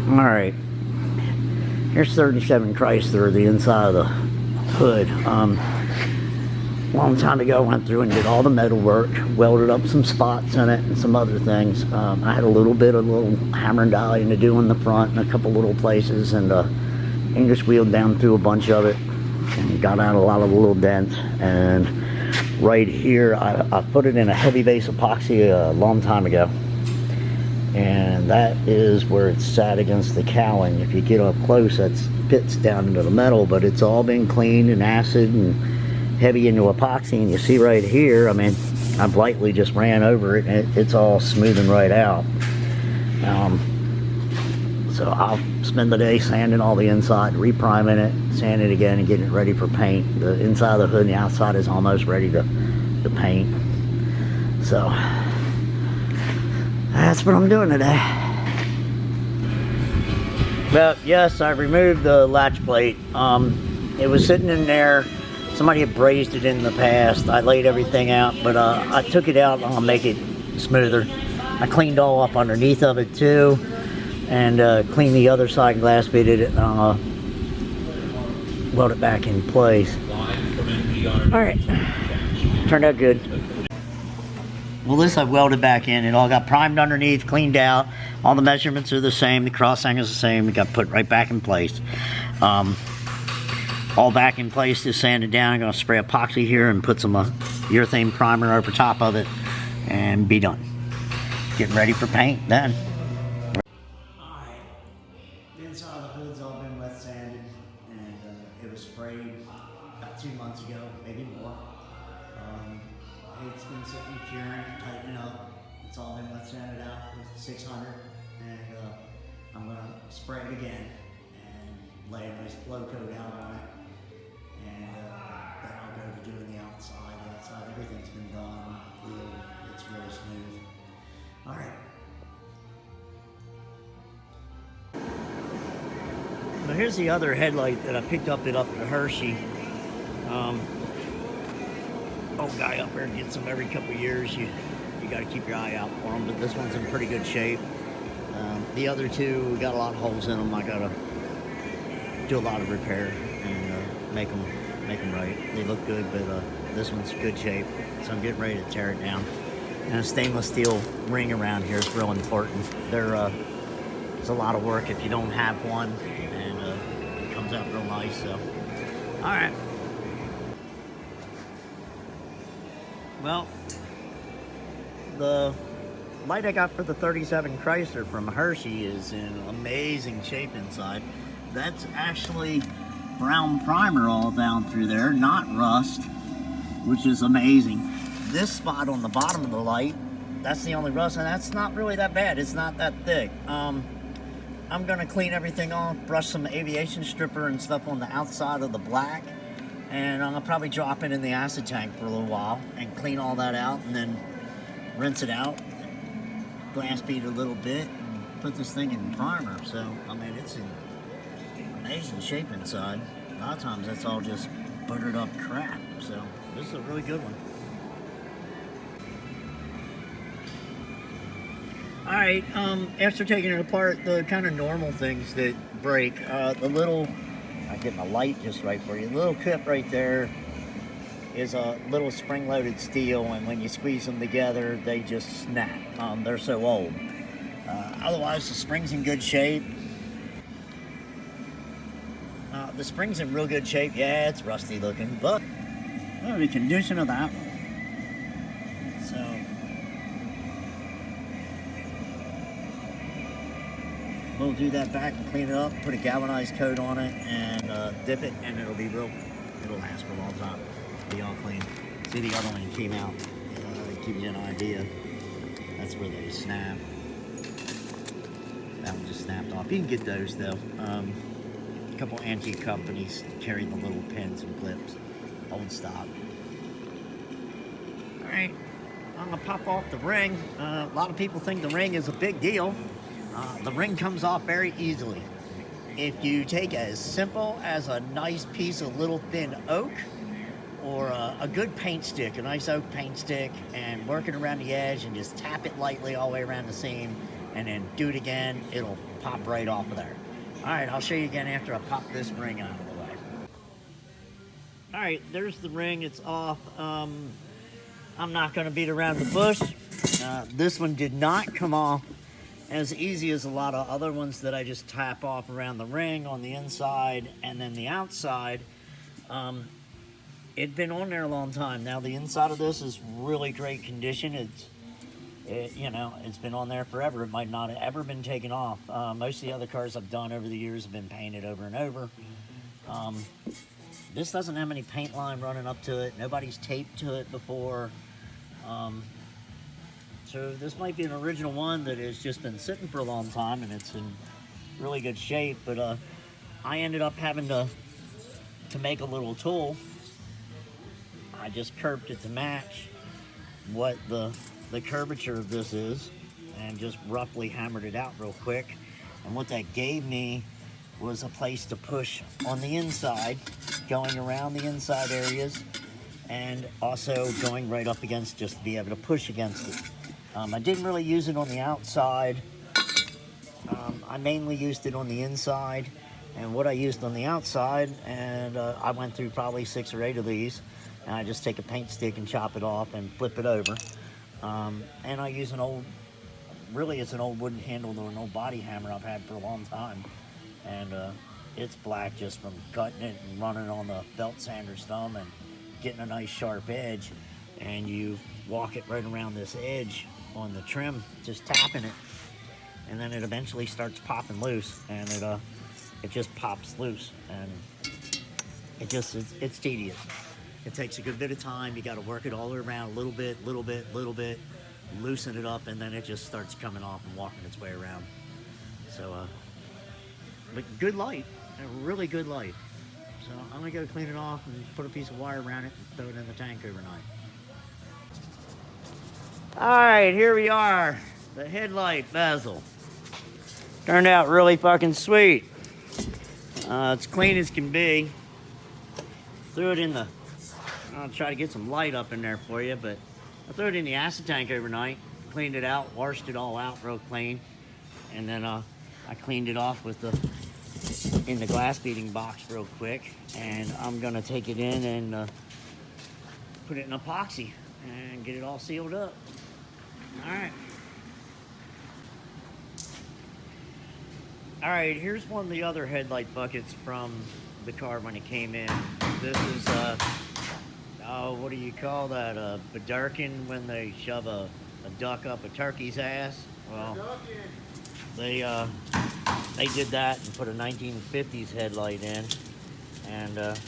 Alright, here's 37 Chrysler, the inside of the hood. Long time ago, I went through and did all the metal work, welded up some spots in it and some other things. I had a little hammer and dolly to do in the front and a couple little places, and English wheeled down through a bunch of it and got out a lot of the little dents. And right here, I put it in a heavy base epoxy a long time ago. And that is where it's sat against the cowling. If you get up close, that fits down into the metal, but it's all been cleaned and acid and heavy into epoxy. And you see right here, I mean, I've lightly just ran over it, and it's all smoothing right out. So I'll spend the day sanding all the inside, repriming it, sanding it again, and getting it ready for paint. The inside of the hood and the outside is almost ready to paint. So that's what I'm doing today. Well, yes, I removed the latch plate. It was sitting in there. Somebody had brazed it in the past. I laid everything out, but I took it out and I'll make it smoother. I cleaned all up underneath of it too, and cleaned the other side, glass fitted it, and weld it back in place. Alright, turned out good. Well, this I welded back in. It all got primed underneath, cleaned out. All the measurements are the same. The cross hang is the same. It got put right back in place. All back in place, just sanded down. I'm going to spray epoxy here and put some urethane primer over top of it and be done. Getting ready for paint then. Alright, the inside of the hood's all been wet sanded, and it was sprayed about 2 months ago, maybe more. It's been sitting curing, tightening up. It's all been wet sanded out with 600, and I'm going to spray it again and lay a nice flow coat out on it, and then I'll go to doing the outside. The outside, everything's been done. It's really smooth. All right. Now here's the other headlight that I picked up at Hershey. Old guy up there gets them every couple of years. You got to keep your eye out for them, but this one's in pretty good shape. The other two, we got a lot of holes in them. I got to do a lot of repair and make them right. They look good, but this one's good shape, so I'm getting ready to tear it down. And a stainless steel ring around here is real important. There's a lot of work if you don't have one, and it comes out real nice. So, all right. Well, the light I got for the 37 Chrysler from Hershey is in amazing shape inside. That's actually brown primer all down through there, not rust, which is amazing. This spot on the bottom of the light, that's the only rust, and that's not really that bad. It's not that thick. I'm gonna clean everything off, brush some aviation stripper and stuff on the outside of the black, and I'm gonna probably drop it in the acid tank for a little while and clean all that out, and then rinse it out, glass bead a little bit, and put this thing in primer. So, I mean, it's in amazing shape inside. A lot of times that's all just buttered up crap. So, this is a really good one. Alright, after taking it apart, the kind of normal things that break, the little, I'm getting the light just right for you, the little clip right there is a little spring-loaded steel, and when you squeeze them together, they just snap. They're so old. Otherwise, the spring's in good shape. The spring's in real good shape. Yeah, it's rusty looking, but the condition of that one. So, we'll do that back and clean it up, put a galvanized coat on it, and dip it, and it'll last for a long time. It'll be all clean. See, the other one came out. To give you an idea, that's where they snap. That one just snapped off. You can get those though. A couple antique companies carry the little pins and clips. Old stock. Alright, I'm gonna pop off the ring. A lot of people think the ring is a big deal. The ring comes off very easily. If you take as simple as a nice piece of little thin oak, or a good paint stick, a nice oak paint stick, and work it around the edge and just tap it lightly all the way around the seam, and then do it again, it'll pop right off of there. All right, I'll show you again after I pop this ring out of the way. All right, there's the ring. It's off. I'm not going to beat around the bush. This one did not come off as easy as a lot of other ones that I just tap off around the ring on the inside and then the outside. It'd been on there a long time. Now the inside of this is really great condition. It's been on there forever. It might not have ever been taken off. Most of the other cars I've done over the years have been painted over and over. This doesn't have any paint line running up to it. Nobody's taped to it before. So this might be an original one that has just been sitting for a long time and it's in really good shape. But I ended up having to make a little tool. I just curved it to match what the curvature of this is and just roughly hammered it out real quick. And what that gave me was a place to push on the inside, going around the inside areas, and also going right up against, just to be able to push against it. I didn't really use it on the outside. I mainly used it on the inside, and what I used on the outside, and I went through probably 6 or 8 of these, and I just take a paint stick and chop it off and flip it over. And I use it's an old wooden handle or an old body hammer I've had for a long time. And it's black just from cutting it and running on the belt sander's thumb and getting a nice sharp edge. And you walk it right around this edge on the trim, just tapping it. And then it eventually starts popping loose, and it just pops loose. And it's tedious. It takes a good bit of time. You got to work it all around a little bit, loosen it up, and then it just starts coming off and walking its way around. So, but good light, a really good light. So I'm gonna go clean it off and put a piece of wire around it and throw it in the tank overnight. All right, here we are, the headlight bezel. Turned out really fucking sweet. It's clean as can be. Threw it in the, I'll try to get some light up in there for you, but I threw it in the AACA tank overnight, cleaned it out, washed it all out real clean, and then I cleaned it off in the glass beating box real quick, and I'm gonna take it in and put it in epoxy and get it all sealed up. All right, here's one of the other headlight buckets from the car when it came in. This is what do you call that? A bedarkin when they shove a duck up a turkey's ass. Well, they did that and put a 1950s headlight in, and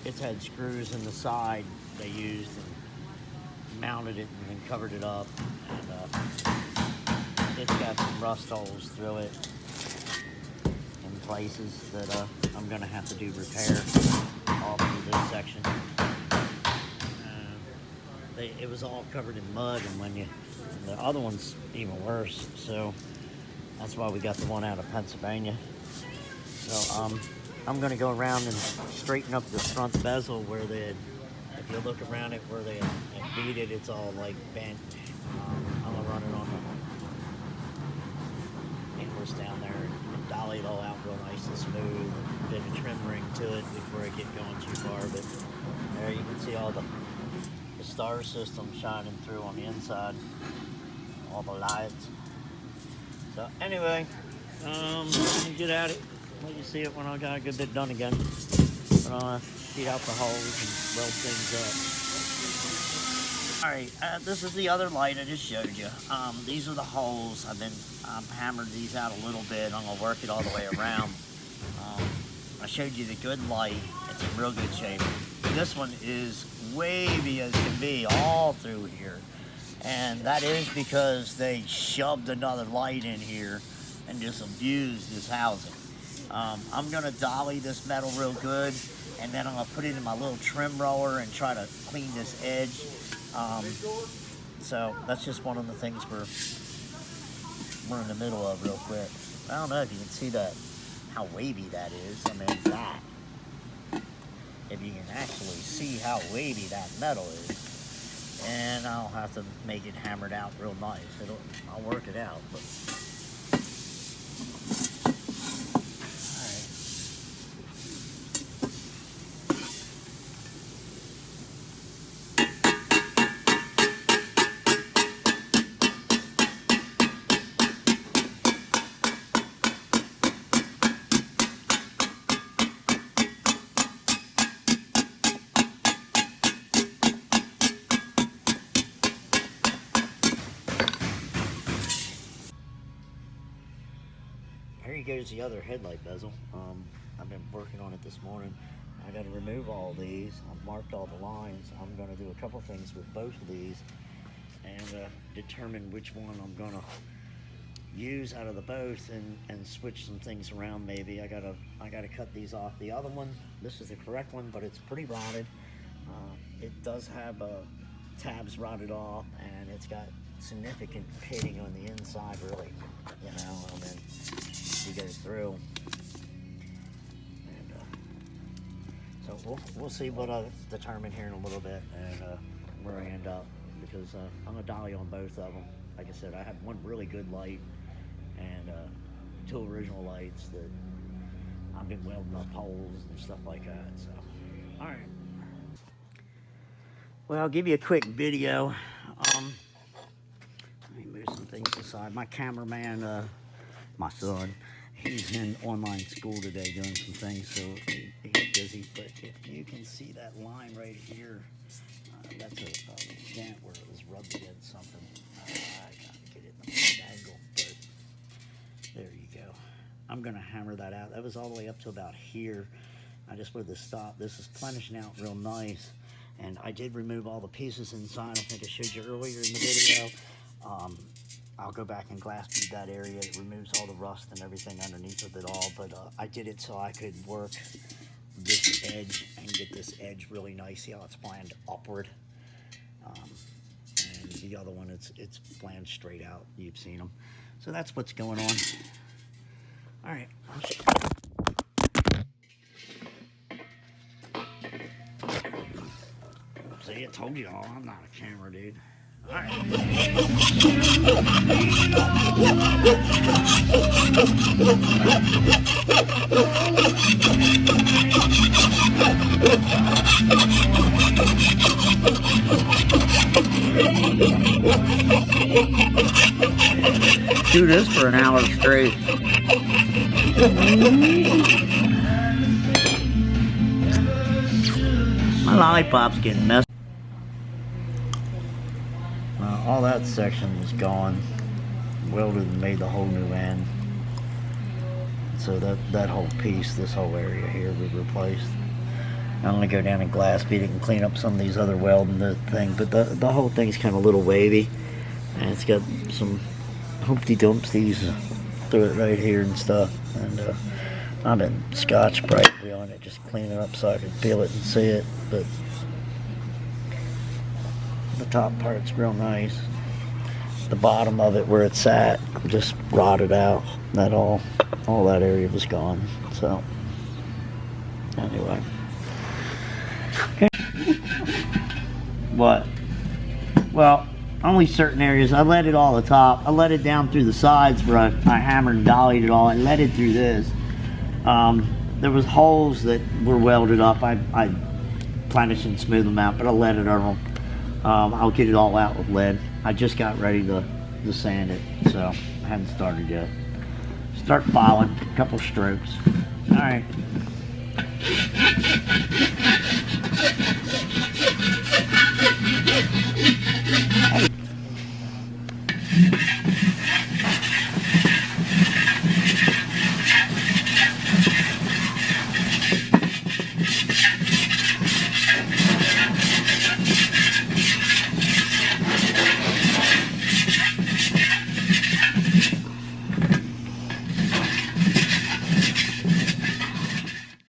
it's had screws in the side they used and mounted it and then covered it up, and it's got some rust holes through it in places that I'm gonna have to do repair all through this section. It was all covered in mud, and the other one's even worse, so that's why we got the one out of Pennsylvania. So I'm gonna go around and straighten up the front bezel where if you look around it where they had beat it, it's all like bent. I'm gonna run it on the handles down there and dolly it all out real nice and smooth. A bit of a trim ring to it before I get going too far, but there you can see all the star system shining through on the inside, all the lights. So anyway, let me get at it, let you see it when I got a good bit done again. But I'll feed out the holes and weld things up. All right, this is the other light I just showed you. These are the holes. I've hammered these out a little bit. I'm gonna work it all the way around. I showed you the good light. It's in real good shape. This one is wavy as can be all through here, and that is because they shoved another light in here and just abused this housing. I'm gonna dolly this metal real good, and then I'm gonna put it in my little trim roller and try to clean this edge. So that's just one of the things we're in the middle of real quick. I don't know if you can see that, how wavy that is. I mean, that. If you can actually see how wavy that metal is. And I'll have to make it hammered out real nice. I'll work it out. But here goes the other headlight bezel. I've been working on it this morning. I got to remove all these. I've marked all the lines. I'm going to do a couple things with both of these and determine which one I'm going to use out of the both and switch some things around. Maybe I gotta cut these off. The other one, this is the correct one, but it's pretty rotted. It does have tabs rotted off, and it's got significant pitting on the inside, really, you know, and then you go through. And so we'll see what I determine here in a little bit and where I end up, because I'm gonna dolly on both of them. Like I said, I have one really good light and 2 original lights that I've been welding up holes and stuff like that. So, all right. Well, I'll give you a quick video. Let me move some things aside. My cameraman, my son, he's in online school today doing some things, so he's busy. But if you can see that line right here, that's a dent where it was rubbed against something. I gotta get it in the right angle, but there you go. I'm gonna hammer that out. That was all the way up to about here. I just put the stop. This is plenishing out real nice. And I did remove all the pieces inside. I think I showed you earlier in the video. I'll go back and glass bead that area. It removes all the rust and everything underneath of it all. But I did it so I could work this edge and get this edge really nice. See how it's planned upward? And the other one, it's planned straight out. You've seen them. So that's what's going on. All right. See, I told you all, I'm not a camera dude. All right. Do this for an hour straight. My lollipop's getting messed. All that section is gone. Welded and made the whole new end. So that whole piece, this whole area here, we replaced. I'm gonna go down and glass bead it and clean up some of these other welding thing. But the whole thing's kind of a little wavy, and it's got some Humpty Dumpties through it right here and stuff. And I've been Scotch brightly on it, just cleaning it up so I could feel it and see it. But the top part's real nice. The bottom of it, where it's at, just rotted out. That all that area was gone. So anyway, okay. What? Well, only certain areas. I let it all the top. I let it down through the sides where I hammered and dollied it all. I let it through this. There was holes that were welded up. I planished and smoothed them out, but I let it on. I'll get it all out with lead. I just got ready to sand it, so I haven't started yet. Start filing, a couple strokes. All right.